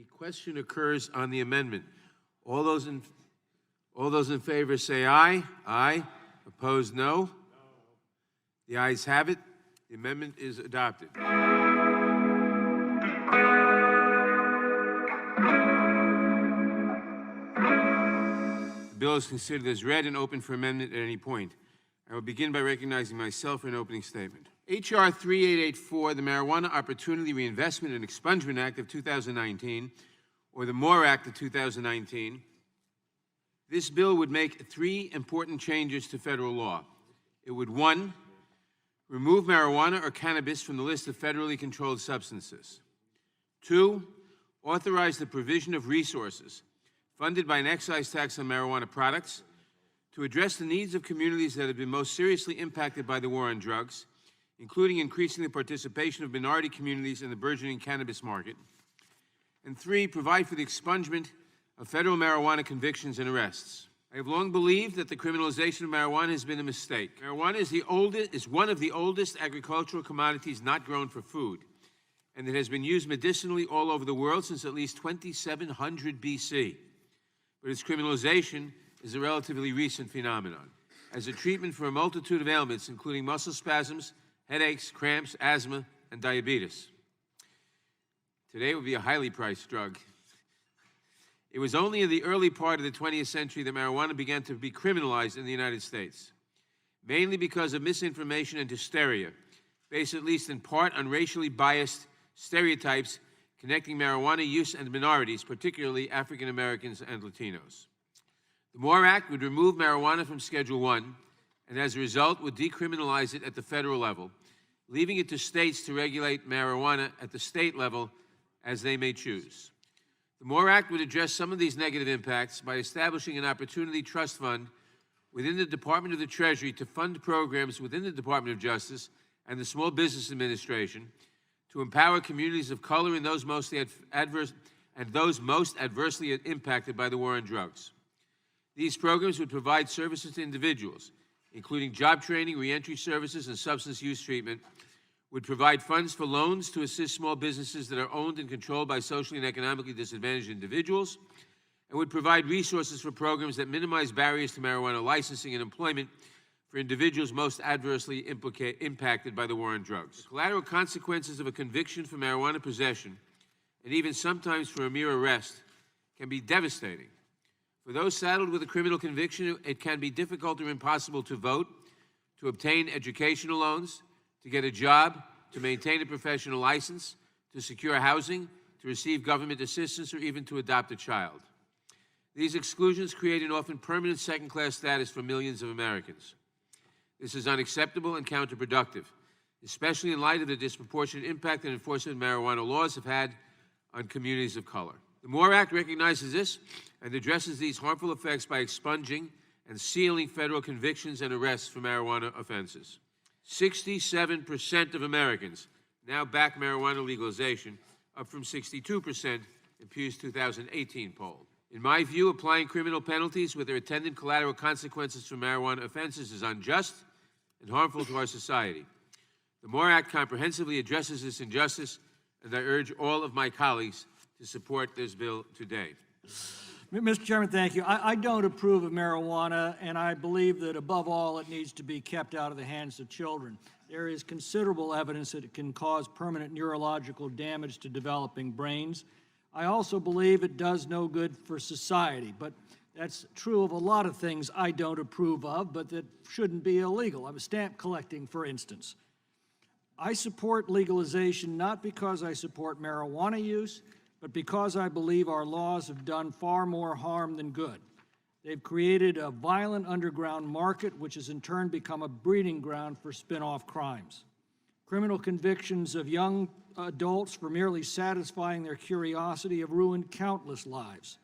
The question occurs on the amendment. All those in favor say aye. Aye. Opposed, no. The ayes have it. The amendment is adopted. The bill is considered as read and open for amendment at any point. I will begin by recognizing myself for an opening statement. H.R. 3884, the Marijuana Opportunity Reinvestment and Expungement Act of 2019, or the MORE Act of 2019, this bill would make three important changes to federal law. It would, 1, remove marijuana or cannabis from the list of federally controlled substances. 2, authorize the provision of resources funded by an excise tax on marijuana products to address the needs of communities that have been most seriously impacted by the war on drugs, including increasing the participation of minority communities in the burgeoning cannabis market. And 3, provide for the expungement of federal marijuana convictions and arrests. I have long believed that the criminalization of marijuana has been a mistake. Marijuana is one of the oldest agricultural commodities not grown for food, and it has been used medicinally all over the world since at least 2700 BC. But its criminalization is a relatively recent phenomenon. As a treatment for a multitude of ailments, including muscle spasms, headaches, cramps, asthma, and diabetes. Today it would be a highly priced drug. It was only in the early part of the 20th century that marijuana began to be criminalized in the United States, mainly because of misinformation and hysteria, based at least in part on racially biased stereotypes connecting marijuana use and minorities, particularly African Americans and Latinos. The MORE Act would remove marijuana from Schedule I, and as a result would decriminalize it at the federal level, leaving it to states to regulate marijuana at the state level as they may choose. The MORE Act would address some of these negative impacts by establishing an Opportunity Trust Fund within the Department of the Treasury to fund programs within the Department of Justice and the Small Business Administration to empower communities of color and those most adversely impacted by the war on drugs. These programs would provide services to individuals, including job training, reentry services, and substance use treatment, would provide funds for loans to assist small businesses that are owned and controlled by socially and economically disadvantaged individuals, and would provide resources for programs that minimize barriers to marijuana licensing and employment for individuals most adversely impacted by the war on drugs. The collateral consequences of a conviction for marijuana possession, and even sometimes for a mere arrest, can be devastating. For those saddled with a criminal conviction, it can be difficult or impossible to vote, to obtain educational loans, to get a job, to maintain a professional license, to secure housing, to receive government assistance, or even to adopt a child. These exclusions create an often permanent second-class status for millions of Americans. This is unacceptable and counterproductive, especially in light of the disproportionate impact that enforcement of marijuana laws have had on communities of color. The MORE Act recognizes this and addresses these harmful effects by expunging and sealing federal convictions and arrests for marijuana offenses. 67% of Americans now back marijuana legalization, up from 62% in Pew's 2018 poll. In my view, applying criminal penalties with their attendant collateral consequences for marijuana offenses is unjust and harmful to our society. The MORE Act comprehensively addresses this injustice, and I urge all of my colleagues to support this bill today. Mr. Chairman, thank you. I don't approve of marijuana, and I believe that above all it needs to be kept out of the hands of children. There is considerable evidence that it can cause permanent neurological damage to developing brains. I also believe it does no good for society, but that's true of a lot of things I don't approve of, but that shouldn't be illegal. I'm stamp collecting, for instance. I support legalization not because I support marijuana use, but because I believe our laws have done far more harm than good. They've created a violent underground market, which has in turn become a breeding ground for spin-off crimes. Criminal convictions of young adults for merely satisfying their curiosity have ruined countless lives.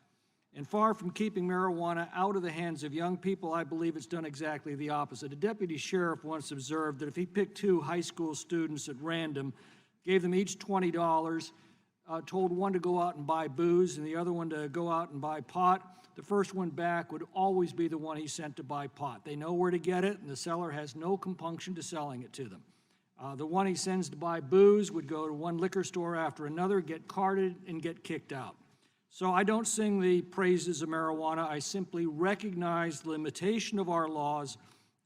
And far from keeping marijuana out of the hands of young people, I believe it's done exactly the opposite. A deputy sheriff once observed that if he picked two high school students at random, gave them each $20, told one to go out and buy booze and the other one to go out and buy pot, the first one back would always be the one he sent to buy pot. They know where to get it, and the seller has no compunction to selling it to them. The one he sends to buy booze would go to one liquor store after another, get carded, and get kicked out. So I don't sing the praises of marijuana. I simply recognize the limitation of our laws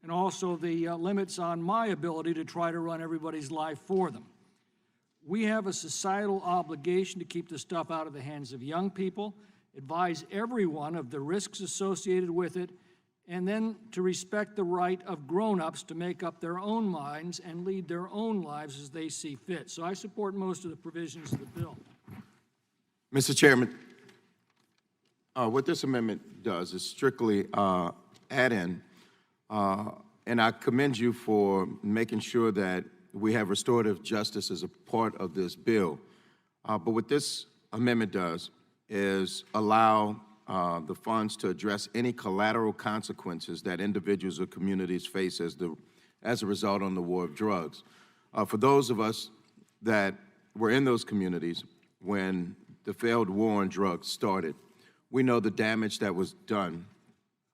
and also the limits on my ability to try to run everybody's life for them. We have a societal obligation to keep this stuff out of the hands of young people, advise everyone of the risks associated with it, and then to respect the right of grown-ups to make up their own minds and lead their own lives as they see fit. So I support most of the provisions of the bill. Mr. Chairman, what this amendment does is strictly add in, and I commend you for making sure that we have restorative justice as a part of this bill. But what this amendment does is allow the funds to address any collateral consequences that individuals or communities face as a result on the war of drugs. For those of us that were in those communities when the failed war on drugs started, we know the damage that was done,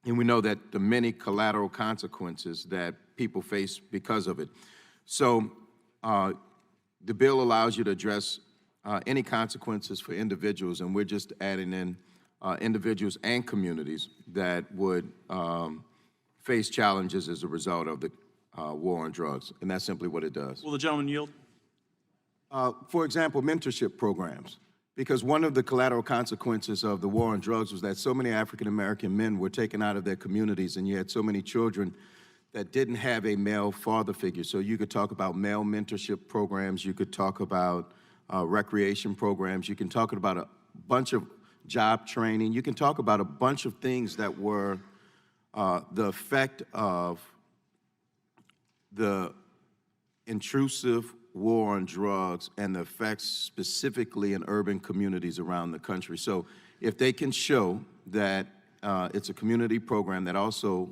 and we know that the many collateral consequences that people face because of it. So the bill allows you to address any consequences for individuals, and we're just adding in individuals and communities that would face challenges as a result of the war on drugs, and that's simply what it does. Will the gentleman yield? For example, mentorship programs, because one of the collateral consequences of the war on drugs was that so many African-American men were taken out of their communities, and you had so many children that didn't have a male father figure. So you could talk about male mentorship programs, you could talk about recreation programs, you can talk about a bunch of job training, you can talk about a bunch of things that were the effect of the intrusive war on drugs and the effects specifically in urban communities around the country. So if they can show that it's a community program that also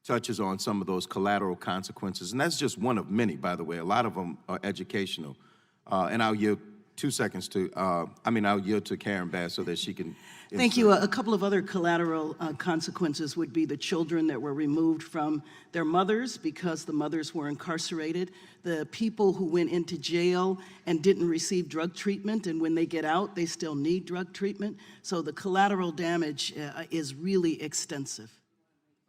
touches on some of those collateral consequences, and that's just one of many, by the way. A lot of them are educational. And I'll yield 2 seconds to, I'll yield to Karen Bass so that she can. Thank you. A couple of other collateral consequences would be the children that were removed from their mothers because the mothers were incarcerated, the people who went into jail and didn't receive drug treatment, and when they get out, they still need drug treatment. So the collateral damage is really extensive.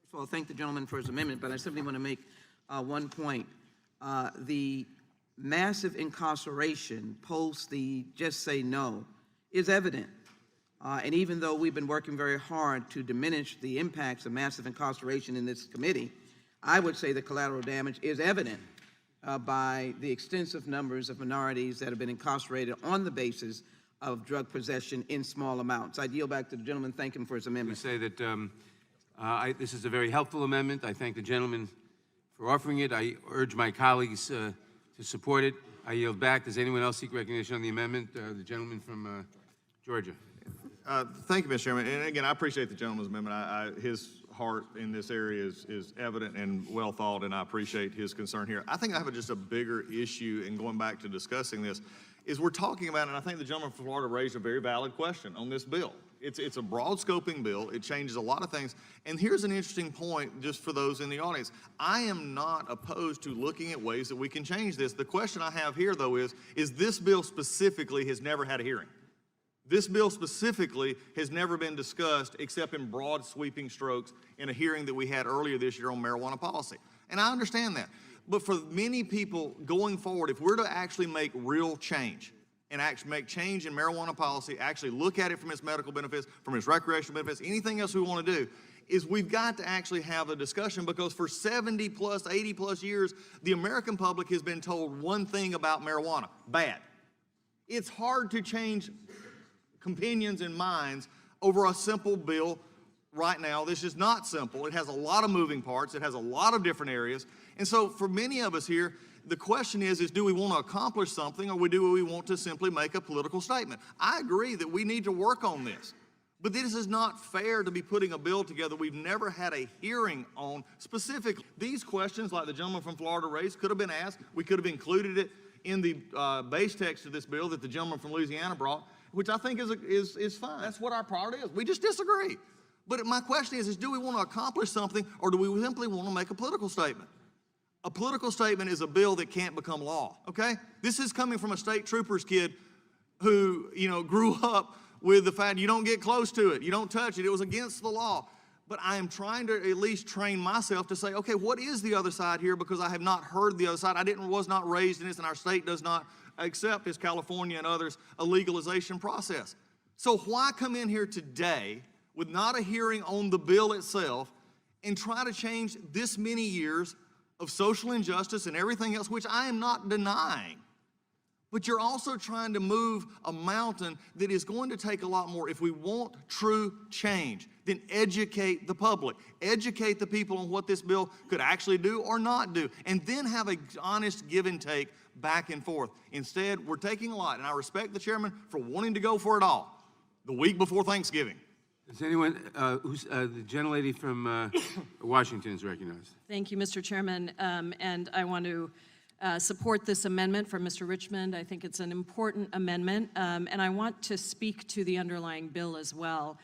First of all, thank the gentleman for his amendment, but I simply want to make one point. The massive incarceration post the Just Say No is evident. And even though we've been working very hard to diminish the impacts of massive incarceration in this committee, I would say the collateral damage is evident by the extensive numbers of minorities that have been incarcerated on the basis of drug possession in small amounts. I yield back to the gentleman. Thank him for his amendment. Say that this is a very helpful amendment. I thank the gentleman for offering it. I urge my colleagues to support it. I yield back. Does anyone else seek recognition on the amendment? The gentleman from Georgia. Thank you, Mr. Chairman. And again, I appreciate the gentleman's amendment. His heart in this area is evident and well thought, and I appreciate his concern here. I think I have just a bigger issue in going back to discussing this, is we're talking about, and I think the gentleman from Florida raised a very valid question on this bill. It's a broad scoping bill. It changes a lot of things. And here's an interesting point just for those in the audience. I am not opposed to looking at ways that we can change this. The question I have here, though, is this bill specifically has never had a hearing. This bill specifically has never been discussed except in broad sweeping strokes in a hearing that we had earlier this year on marijuana policy. And I understand that. But for many people going forward, if we're to actually make real change and actually make change in marijuana policy, actually look at it from its medical benefits, from its recreational benefits, anything else we want to do, is we've got to actually have a discussion, because for 70 plus, 80 plus years, the American public has been told one thing about marijuana: bad. It's hard to change opinions and minds over a simple bill right now. This is not simple. It has a lot of moving parts. It has a lot of different areas. And so for many of us here, the question is do we want to accomplish something, or do we want to simply make a political statement? I agree that we need to work on this. But this is not fair to be putting a bill together we've never had a hearing on specifically. These questions, like the gentleman from Florida raised, could have been asked. We could have included it in the base text of this bill that the gentleman from Louisiana brought, which I think is fine. That's what our priority is. We just disagree. But my question is do we want to accomplish something, or do we simply want to make a political statement? A political statement is a bill that can't become law, okay? This is coming from a state trooper's kid who, grew up with the fact you don't get close to it, you don't touch it, it was against the law. But I am trying to at least train myself to say, okay, what is the other side here? Because I have not heard the other side. Was not raised in this, and our state does not accept, as California and others, a legalization process. So why come in here today with not a hearing on the bill itself and try to change this many years of social injustice and everything else, which I am not denying? But you're also trying to move a mountain that is going to take a lot more. If we want true change, then educate the public. Educate the people on what this bill could actually do or not do. And then have an honest give and take back and forth. Instead, we're taking a lot. And I respect the chairman for wanting to go for it all the week before Thanksgiving. Does anyone, the gentlelady from Washington is recognized. Thank you, Mr. Chairman. And I want to support this amendment from Mr. Richmond. I think it's an important amendment. And I want to speak to the underlying bill as well.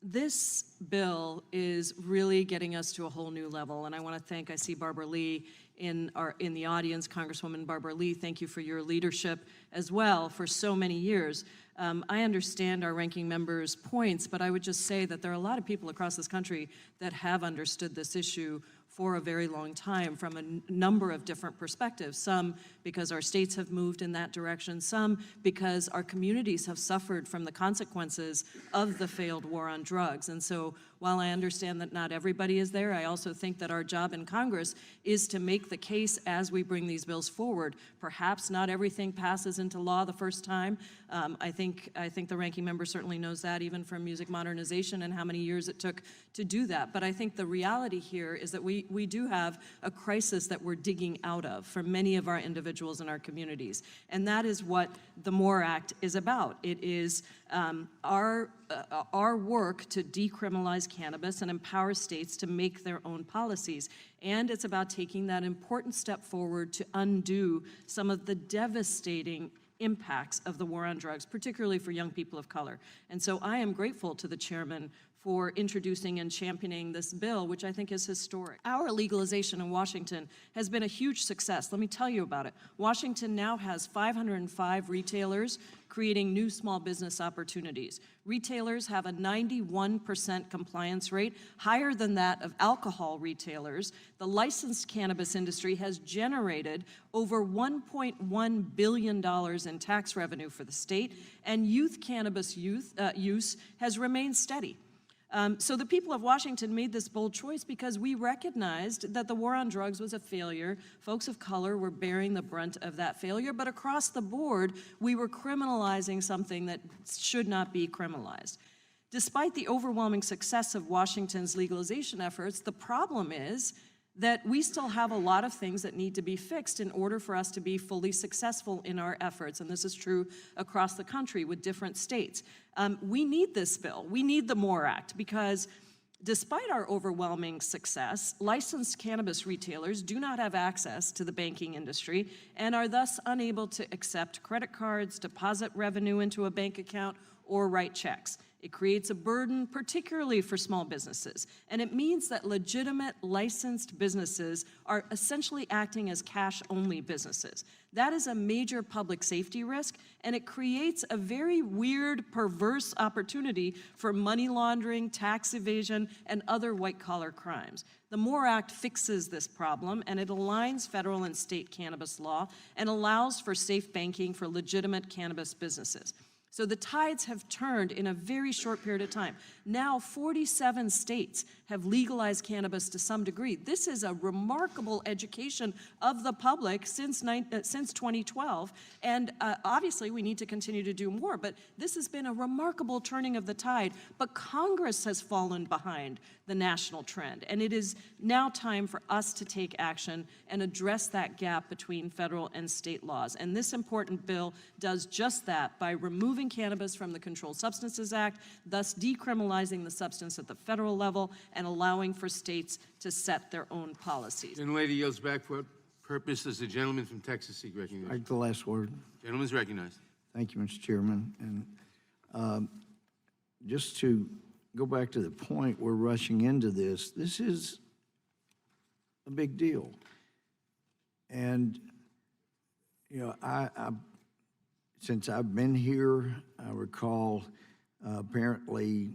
This bill is really getting us to a whole new level. And I want to thank, I see Barbara Lee in the audience, Congresswoman Barbara Lee. Thank you for your leadership as well for so many years. I understand our ranking member's points, but I would just say that there are a lot of people across this country that have understood this issue for a very long time from a number of different perspectives. Some because our states have moved in that direction, some because our communities have suffered from the consequences of the failed war on drugs. And so while I understand that not everybody is there, I also think that our job in Congress is to make the case as we bring these bills forward. Perhaps not everything passes into law the first time. I think the ranking member certainly knows that, even from music modernization and how many years it took to do that. But I think the reality here is that we do have a crisis that we're digging out of for many of our individuals in our communities. And that is what the MORE Act is about. It is our work to decriminalize cannabis and empower states to make their own policies. And it's about taking that important step forward to undo some of the devastating impacts of the war on drugs, particularly for young people of color. And so I am grateful to the chairman for introducing and championing this bill, which I think is historic. Our legalization in Washington has been a huge success. Let me tell you about it. Washington now has 505 retailers creating new small business opportunities. Retailers have a 91% compliance rate, higher than that of alcohol retailers. The licensed cannabis industry has generated over $1.1 billion in tax revenue for the state, and youth cannabis use has remained steady. So the people of Washington made this bold choice because we recognized that the war on drugs was a failure. Folks of color were bearing the brunt of that failure, but across the board, we were criminalizing something that should not be criminalized. Despite the overwhelming success of Washington's legalization efforts, the problem is that we still have a lot of things that need to be fixed in order for us to be fully successful in our efforts, and this is true across the country with different states. We need this bill. We need the MORE Act because despite our overwhelming success, licensed cannabis retailers do not have access to the banking industry and are thus unable to accept credit cards, deposit revenue into a bank account, or write checks. It creates a burden, particularly for small businesses, and it means that legitimate licensed businesses are essentially acting as cash-only businesses. That is a major public safety risk, and it creates a very weird, perverse opportunity for money laundering, tax evasion, and other white-collar crimes. The MORE Act fixes this problem, and it aligns federal and state cannabis law and allows for safe banking for legitimate cannabis businesses. So the tides have turned in a very short period of time. Now 47 states have legalized cannabis to some degree. This is a remarkable education of the public since 2012, and obviously we need to continue to do more, but this has been a remarkable turning of the tide. But Congress has fallen behind the national trend, and it is now time for us to take action and address that gap between federal and state laws. And this important bill does just that by removing cannabis from the Controlled Substances Act, thus decriminalizing the substance at the federal level and allowing for states to set their own policies. Gentlelady yields back. For what purpose does the gentleman from Texas seek I recognition? like the last word. Gentleman's recognized. Thank you, Mr. Chairman. And just to go back to the point, we're rushing into this. This is a big deal. And, you know, since I've been here, I recall apparently,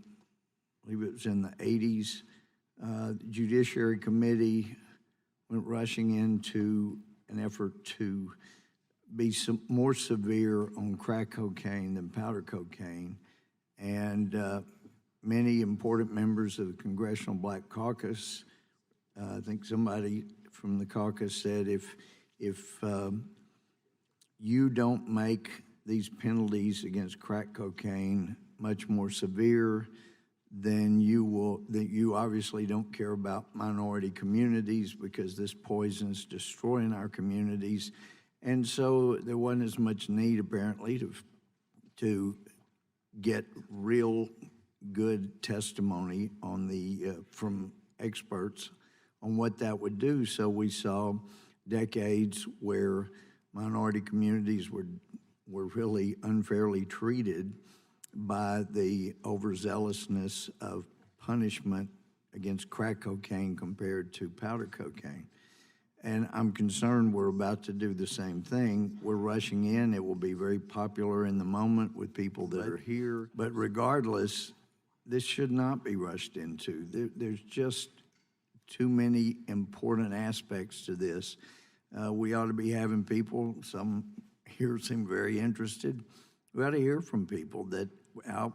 I believe it was in the 80s, the Judiciary Committee went rushing into an effort to be more severe on crack cocaine than powder cocaine. And many important members of the Congressional Black Caucus, I think somebody from the caucus said, if you don't make these penalties against crack cocaine much more severe, then you obviously don't care about minority communities, because this poison's destroying our communities. And so there wasn't as much need, apparently, to get real good testimony on from experts on what that would do. So we saw decades where minority communities were really unfairly treated by the overzealousness of punishment against crack cocaine compared to powder cocaine. And I'm concerned we're about to do the same thing. We're rushing in. It will be very popular in the moment with people that are here. But regardless, this should not be rushed into. There's just too many important aspects to this. We ought to be having people, some here seem very interested. We ought to hear from people that how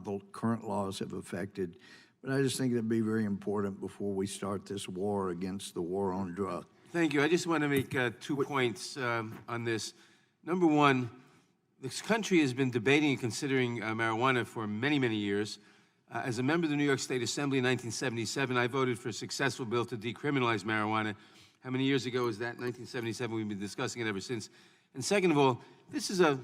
the current laws have affected. But I just think that'd be very important before we start this war against the war on drugs. Thank you. I just want to make 2 points on this. Number one, this country has been debating and considering marijuana for many, many years. As a member of the New York State Assembly in 1977, I voted for a successful bill to decriminalize marijuana. How many years ago was that? 1977. We've been discussing it ever since. And second of all, this is a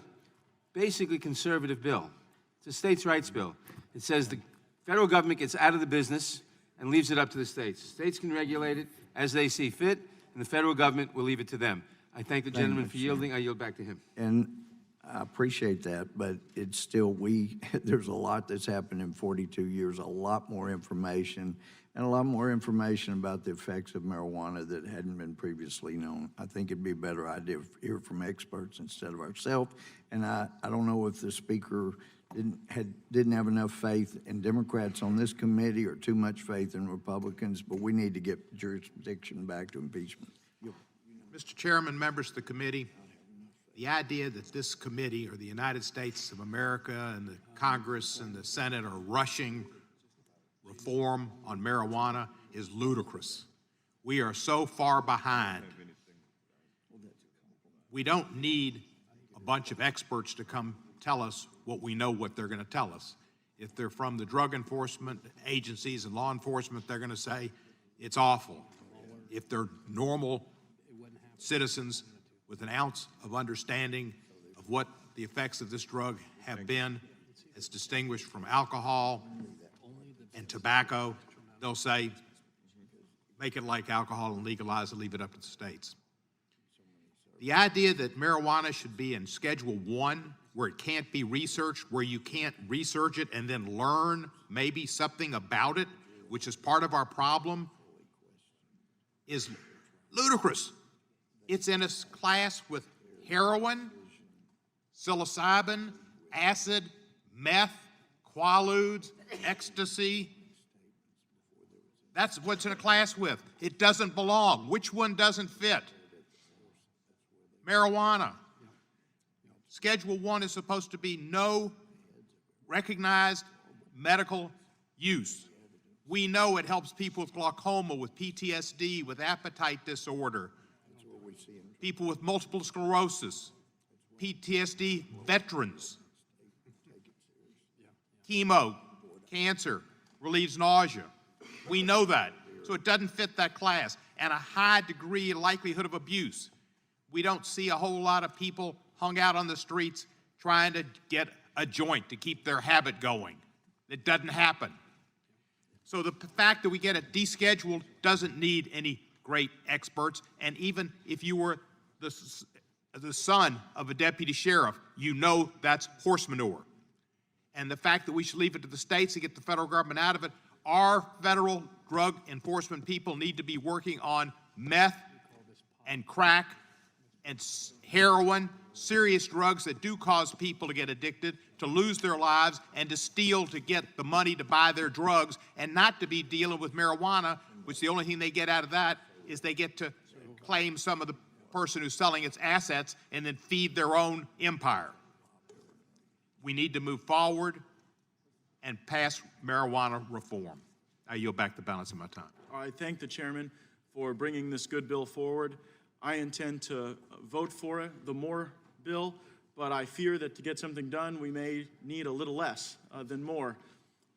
basically conservative bill. It's a states' rights bill. It says the federal government gets out of the business and leaves it up to the states. States can regulate it as they see fit, and the federal government will leave it to them. I thank the gentleman for yielding. I yield back to him. And I appreciate that, but it's still, there's a lot that's happened in 42 years, a lot more information, and a lot more information about the effects of marijuana that hadn't been previously known. I think it'd be a better idea to hear from experts instead of ourselves. And I don't know if the speaker didn't have enough faith in Democrats on this committee or too much faith in Republicans, but we need to get jurisdiction back to impeachment. Mr. Chairman, members of the committee, the idea that this committee or the United States of America and the Congress and the Senate are rushing reform on marijuana is ludicrous. We are so far behind. We don't need a bunch of experts to come tell us what we know what they're going to tell us. If they're from the drug enforcement agencies and law enforcement, they're going to say it's awful. If they're normal citizens with an ounce of understanding of what the effects of this drug have been, as distinguished from alcohol and tobacco, they'll say, make it like alcohol and legalize it, leave it up to the states. The idea that marijuana should be in Schedule 1, where it can't be researched, where you can't research it and then learn maybe something about it, which is part of our problem, is ludicrous. It's in a class with heroin, psilocybin, acid, meth, quaaludes, ecstasy. That's what's in a class with. It doesn't belong. Which one doesn't fit? Marijuana. Schedule 1 is supposed to be no recognized medical use. We know it helps people with glaucoma, with PTSD, with appetite disorder, people with multiple sclerosis, PTSD veterans, chemo, cancer, relieves nausea. We know that. So it doesn't fit that class. And a high degree likelihood of abuse. We don't see a whole lot of people hung out on the streets trying to get a joint to keep their habit going. It doesn't happen. So the fact that we get it descheduled doesn't need any great experts. And even if you were the son of a deputy sheriff, you know that's horse manure. And the fact that we should leave it to the states to get the federal government out of it, our federal drug enforcement people need to be working on meth and crack and heroin, serious drugs that do cause people to get addicted, to lose their lives, and to steal to get the money to buy their drugs, and not to be dealing with marijuana, which the only thing they get out of that is they get to claim some of the person who's selling its assets and then feed their own empire. We need to move forward and pass marijuana reform. I yield back the balance of my time. I thank the chairman for bringing this good bill forward. I intend to vote for it, the more bill, but I fear that to get something done, we may need a little less than more.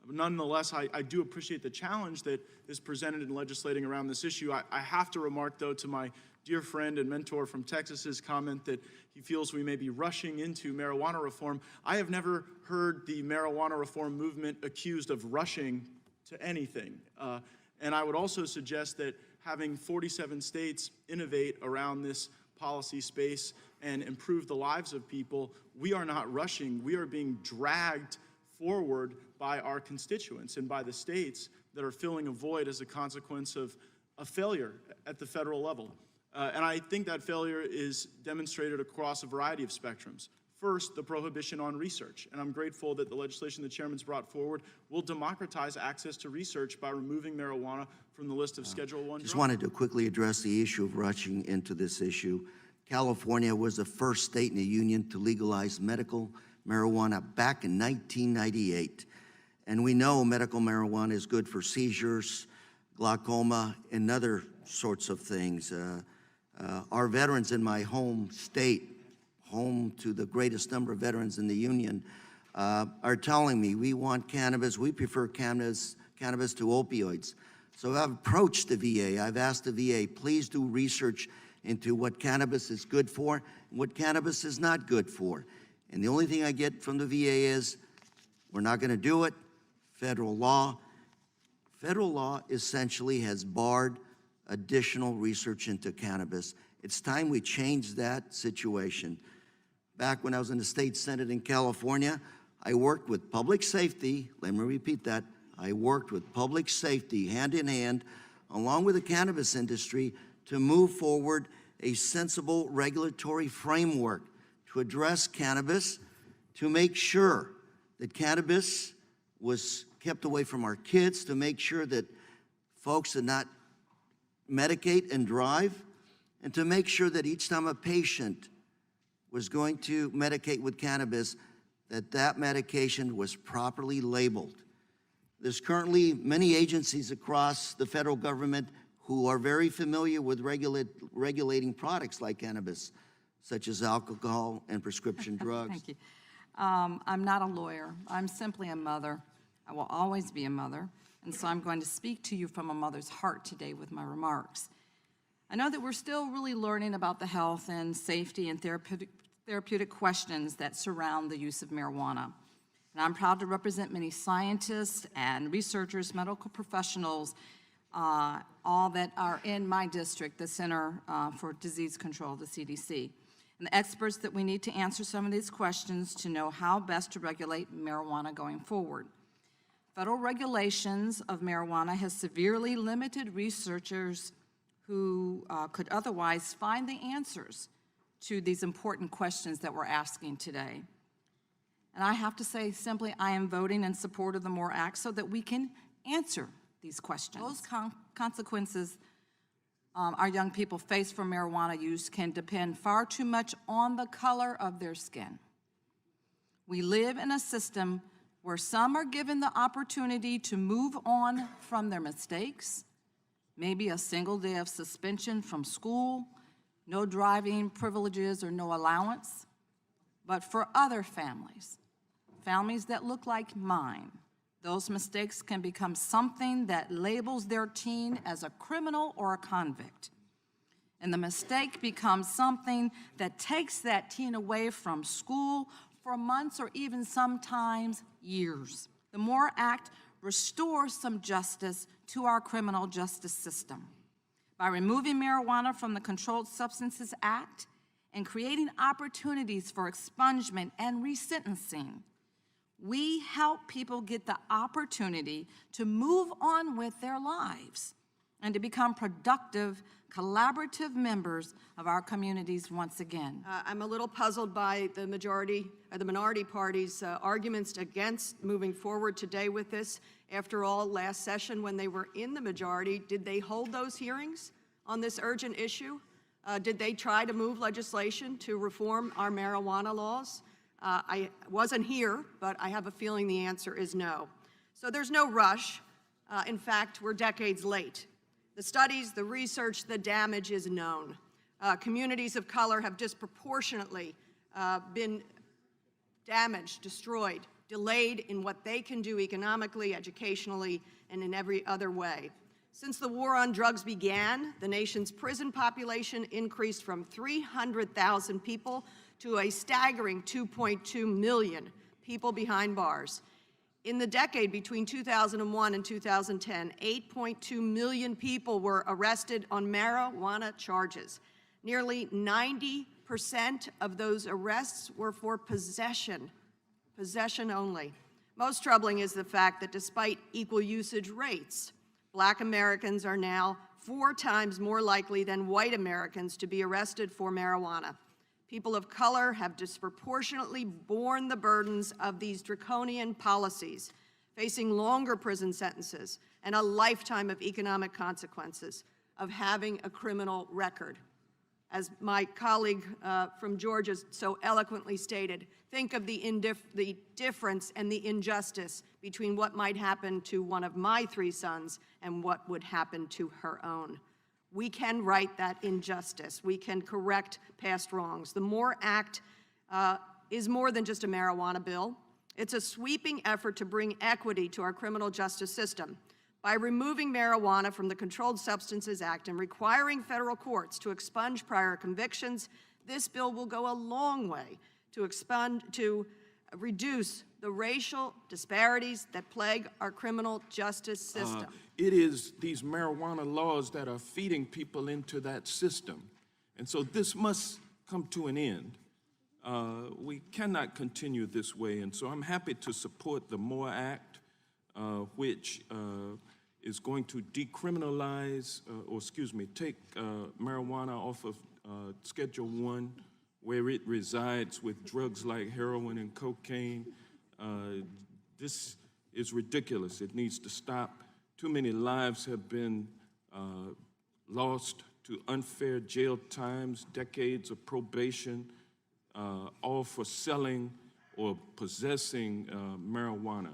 Nonetheless, I do appreciate the challenge that is presented in legislating around this issue. I have to remark, though, to my dear friend and mentor from Texas's comment that he feels we may be rushing into marijuana reform. I have never heard the marijuana reform movement accused of rushing to anything. And I would also suggest that having 47 states innovate around this policy space and improve the lives of people, we are not rushing. We are being dragged forward by our constituents and by the states that are filling a void as a consequence of a failure at the federal level. And I think that failure is demonstrated across a variety of spectrums. First, the prohibition on research. And I'm grateful that the legislation the chairman's brought forward will democratize access to research by removing marijuana from the list of Schedule I drugs. Just wanted to quickly address the issue of rushing into this issue. California was the first state in the union to legalize medical marijuana back in 1998. And we know medical marijuana is good for seizures, glaucoma, and other sorts of things. Our veterans in my home state, home to the greatest number of veterans in the union, are telling me we want cannabis, we prefer cannabis to opioids. So I've approached the VA, I've asked the VA, please do research into what cannabis is good for and what cannabis is not good for. And the only thing I get from the VA is, we're not gonna do it, federal law. Federal law essentially has barred additional research into cannabis. It's time we change that situation. Back when I was in the state Senate in California, I worked with public safety, let me repeat that, I worked with public safety hand in hand, along with the cannabis industry, to move forward a sensible regulatory framework to address cannabis, to make sure that cannabis was kept away from our kids, to make sure that folks did not medicate and drive, and to make sure that each time a patient was going to medicate with cannabis, that that medication was properly labeled. There's currently many agencies across the federal government who are very familiar with regulating products like cannabis, such as alcohol and prescription drugs. Thank you. I'm not a lawyer. I'm simply a mother. I will always be a mother. And so I'm going to speak to you from a mother's heart today with my remarks. I know that we're still really learning about the health and safety and therapeutic questions that surround the use of marijuana. And I'm proud to represent many scientists and researchers, medical professionals, all that are in my district, the Center for Disease Control, the CDC, and the experts that we need to answer some of these questions to know how best to regulate marijuana going forward. Federal regulations of marijuana has severely limited researchers who could otherwise find the answers to these important questions that we're asking today. And I have to say simply, I am voting in support of the MORE Act so that we can answer these questions. Those consequences our young people face from marijuana use can depend far too much on the color of their skin. We live in a system where some are given the opportunity to move on from their mistakes, maybe a single day of suspension from school, no driving privileges or no allowance. But for other families, families that look like mine, those mistakes can become something that labels their teen as a criminal or a convict. And the mistake becomes something that takes that teen away from school for months or even sometimes years. The MORE Act restores some justice to our criminal justice system. By removing marijuana from the Controlled Substances Act and creating opportunities for expungement and resentencing, we help people get the opportunity to move on with their lives and to become productive, collaborative members of our communities once again. I'm a little puzzled by the minority party's arguments against moving forward today with this. After all, last session when they were in the majority, did they hold those hearings on this urgent issue? Did they try to move legislation to reform our marijuana laws? I wasn't here, but I have a feeling the answer is no. So there's no rush. In fact, we're decades late. The studies, the research, the damage is known. Communities of color have disproportionately been damaged, destroyed, delayed in what they can do economically, educationally, and in every other way. Since the war on drugs began, the nation's prison population increased from 300,000 people to a staggering 2.2 million people behind bars. In the decade between 2001 and 2010, 8.2 million people were arrested on marijuana charges. Nearly 90% of those arrests were for possession only. Most troubling is the fact that despite equal usage rates, Black Americans are now 4 times more likely than white Americans to be arrested for marijuana. People of color have disproportionately borne the burdens of these draconian policies, facing longer prison sentences and a lifetime of economic consequences of having a criminal record. As my colleague from Georgia so eloquently stated, think of the difference and the injustice between what might happen to one of my 3 sons and what would happen to her own. We can right that injustice. We can correct past wrongs. The MORE Act is more than just a marijuana bill. It's a sweeping effort to bring equity to our criminal justice system. By removing marijuana from the Controlled Substances Act and requiring federal courts to expunge prior convictions, this bill will go a long way to reduce the racial disparities that plague our criminal justice system. It is these marijuana laws that are feeding people into that system. And so this must come to an end. We cannot continue this way. And so I'm happy to support the MORE Act, which is going to decriminalize, take marijuana off of Schedule 1, where it resides with drugs like heroin and cocaine. This is ridiculous. It needs to stop. Too many lives have been lost to unfair jail times, decades of probation, all for selling or possessing marijuana.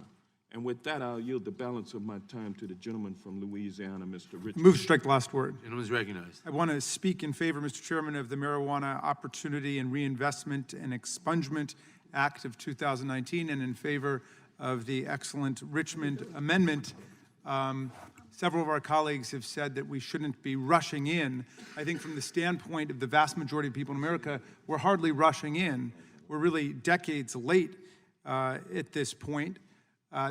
And with that, I'll yield the balance of my time to the gentleman from Louisiana, Mr. Richard. Move to strike the last word. Gentleman is recognized. I want to speak in favor, Mr. Chairman, of the Marijuana Opportunity and Reinvestment and Expungement Act of 2019 and in favor of the excellent Richmond Amendment. Several of our colleagues have said that we shouldn't be rushing in. I think from the standpoint of the vast majority of people in America, we're hardly rushing in. We're really decades late at this point.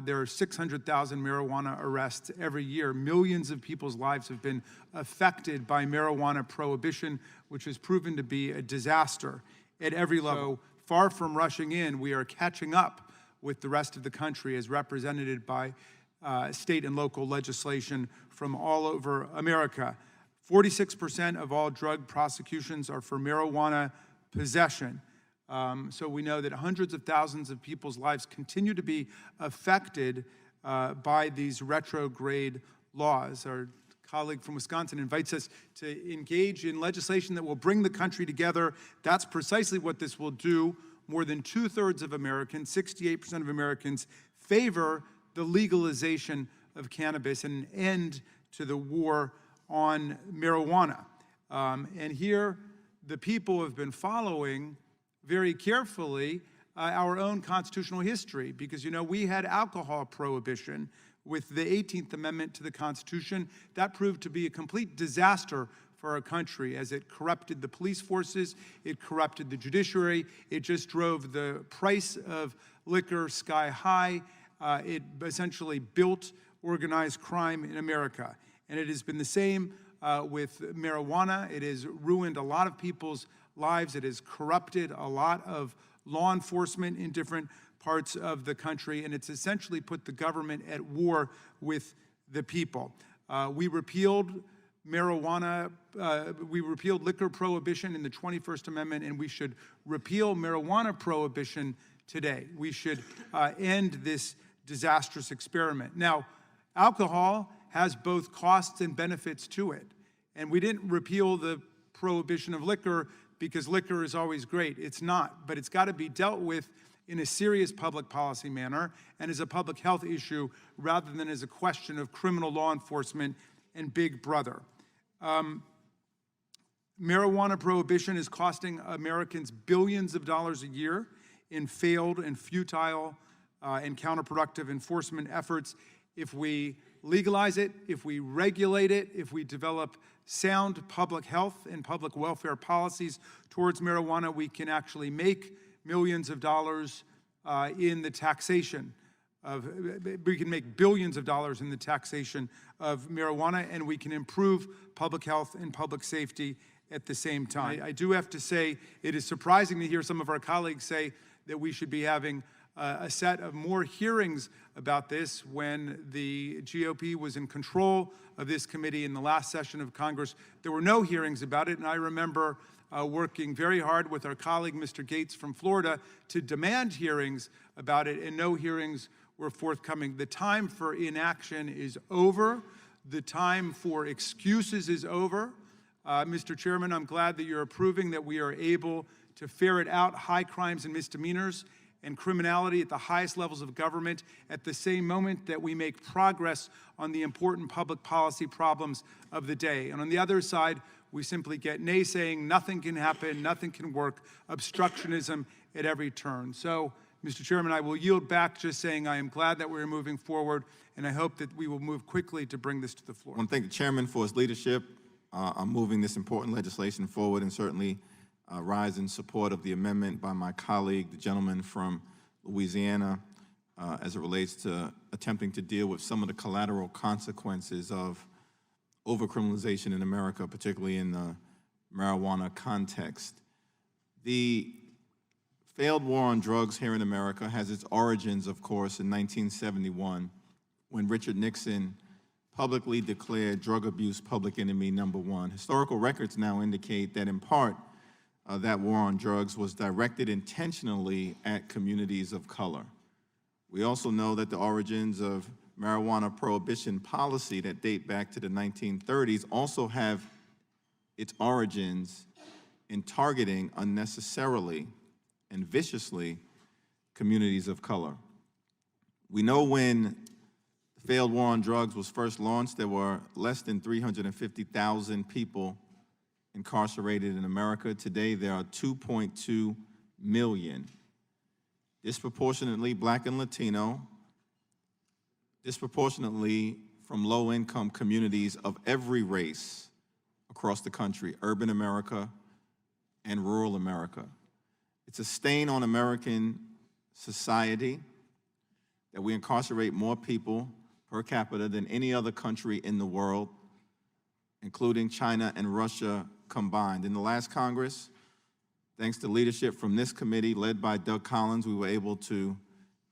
There are 600,000 marijuana arrests every year. Millions of people's lives have been affected by marijuana prohibition, which has proven to be a disaster at every level. So far from rushing in, we are catching up with the rest of the country as represented by state and local legislation from all over America. 46% of all drug prosecutions are for marijuana possession. So we know that hundreds of thousands of people's lives continue to be affected by these retrograde laws. Our colleague from Wisconsin invites us to engage in legislation that will bring the country together. That's precisely what this will do. More than 2/3 of Americans, 68% of Americans, favor the legalization of cannabis and an end to the war on marijuana. And here, the people have been following very carefully our own constitutional history, because, you know, we had alcohol prohibition with the 18th Amendment to the Constitution. That proved to be a complete disaster for our country as it corrupted the police forces, it corrupted the judiciary, it just drove the price of liquor sky high. It essentially built organized crime in America. And it has been the same with marijuana. It has ruined a lot of people's lives. It has corrupted a lot of law enforcement in different parts of the country, and it's essentially put the government at war with the people. We repealed marijuana, we repealed liquor prohibition in the 21st Amendment, and we should repeal marijuana prohibition today. We should end this disastrous experiment. Now, alcohol has both costs and benefits to it. And we didn't repeal the prohibition of liquor because liquor is always great. It's not, but it's got to be dealt with in a serious public policy manner and as a public health issue rather than as a question of criminal law enforcement and Big Brother. Marijuana prohibition is costing Americans billions of dollars a year in failed and futile and counterproductive enforcement efforts. If we legalize it, if we regulate it, if we develop sound public health and public welfare policies towards marijuana, we can actually make millions of dollars in the taxation of, we can make billions of dollars in the taxation of marijuana, and we can improve public health and public safety at the same time. I do have to say, it is surprising to hear some of our colleagues say that we should be having a set of more hearings about this when the GOP was in control of this committee in the last session of Congress. There were no hearings about it, and I remember working very hard with our colleague, Mr. Gates from Florida, to demand hearings about it, and no hearings were forthcoming. The time for inaction is over. The time for excuses is over. Mr. Chairman, I'm glad that you're approving that we are able to ferret out high crimes and misdemeanors and criminality at the highest levels of government at the same moment that we make progress on the important public policy problems of the day. And on the other side, we simply get naysaying, nothing can happen, nothing can work, obstructionism at every turn. So, Mr. Chairman, I will yield back just saying I am glad that we're moving forward, and I hope that we will move quickly to bring this to the floor. I want to thank the chairman for his leadership on moving this important legislation forward, and certainly rise in support of the amendment by my colleague, the gentleman from Louisiana, as it relates to attempting to deal with some of the collateral consequences of overcriminalization in America, particularly in the marijuana context. The failed war on drugs here in America has its origins, of course, in 1971, when Richard Nixon publicly declared drug abuse public enemy #1. Historical records now indicate that, in part, that war on drugs was directed intentionally at communities of color. We also know that the origins of marijuana prohibition policy that date back to the 1930s also have its origins in targeting unnecessarily and viciously communities of color. We know when the failed war on drugs was first launched, there were less than 350,000 people incarcerated in America. Today, there are 2.2 million, disproportionately Black and Latino, disproportionately from low-income communities of every race across the country, urban America and rural America. It's a stain on American society that we incarcerate more people per capita than any other country in the world, including China and Russia combined. In the last Congress, thanks to leadership from this committee led by Doug Collins, we were able to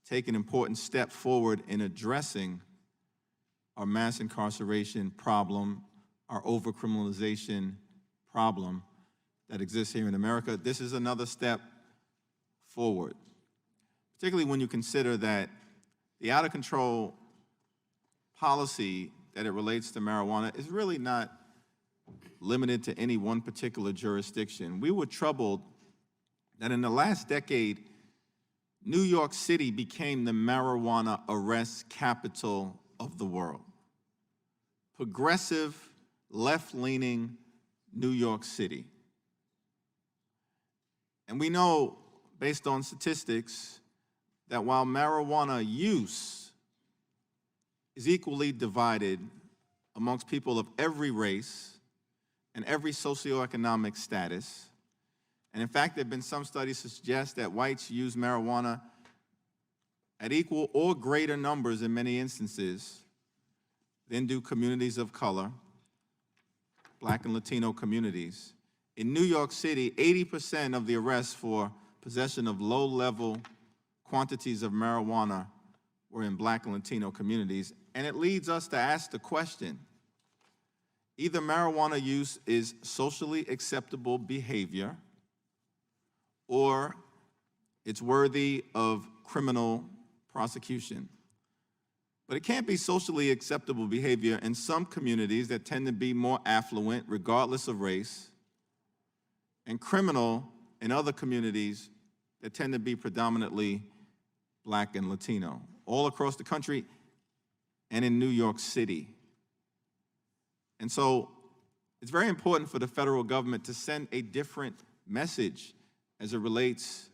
take an important step forward in addressing our mass incarceration problem, our overcriminalization problem that exists here in America. This is another step forward, particularly when you consider that the out-of-control policy that it relates to marijuana is really not limited to any one particular jurisdiction. We were troubled that in the last decade, New York City became the marijuana arrest capital of the world. Progressive, left-leaning New York City. And we know, based on statistics, that while marijuana use is equally divided amongst people of every race and every socioeconomic status, and in fact, there have been some studies to suggest that whites use marijuana at equal or greater numbers in many instances than do communities of color, Black and Latino communities. In New York City, 80% of the arrests for possession of low-level quantities of marijuana were in Black and Latino communities. And it leads us to ask the question, either marijuana use is socially acceptable behavior or it's worthy of criminal prosecution. But it can't be socially acceptable behavior in some communities that tend to be more affluent, regardless of race, and criminal in other communities that tend to be predominantly Black and Latino, all across the country and in New York City. And so it's very important for the federal government to send a different message as it relates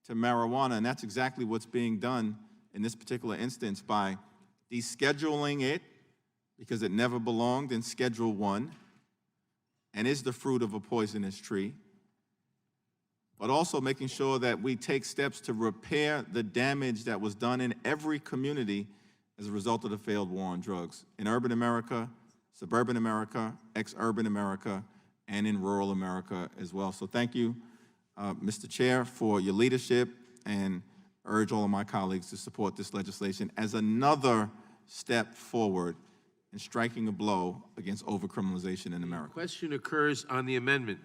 to marijuana, and that's exactly what's being done in this particular instance by descheduling it because it never belonged in Schedule 1 and is the fruit of a poisonous tree, but also making sure that we take steps to repair the damage that was done in every community as a result of the failed war on drugs, in urban America, suburban America, ex-urban America, and in rural America as well. So thank you, Mr. Chair, for your leadership, and urge all of my colleagues to support this legislation as another step forward in striking a blow against overcriminalization in America. Question occurs on the amendment.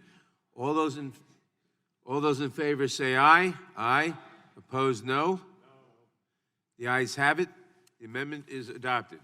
All those in favor say aye. Aye. Opposed, no. The ayes have it. The amendment is adopted.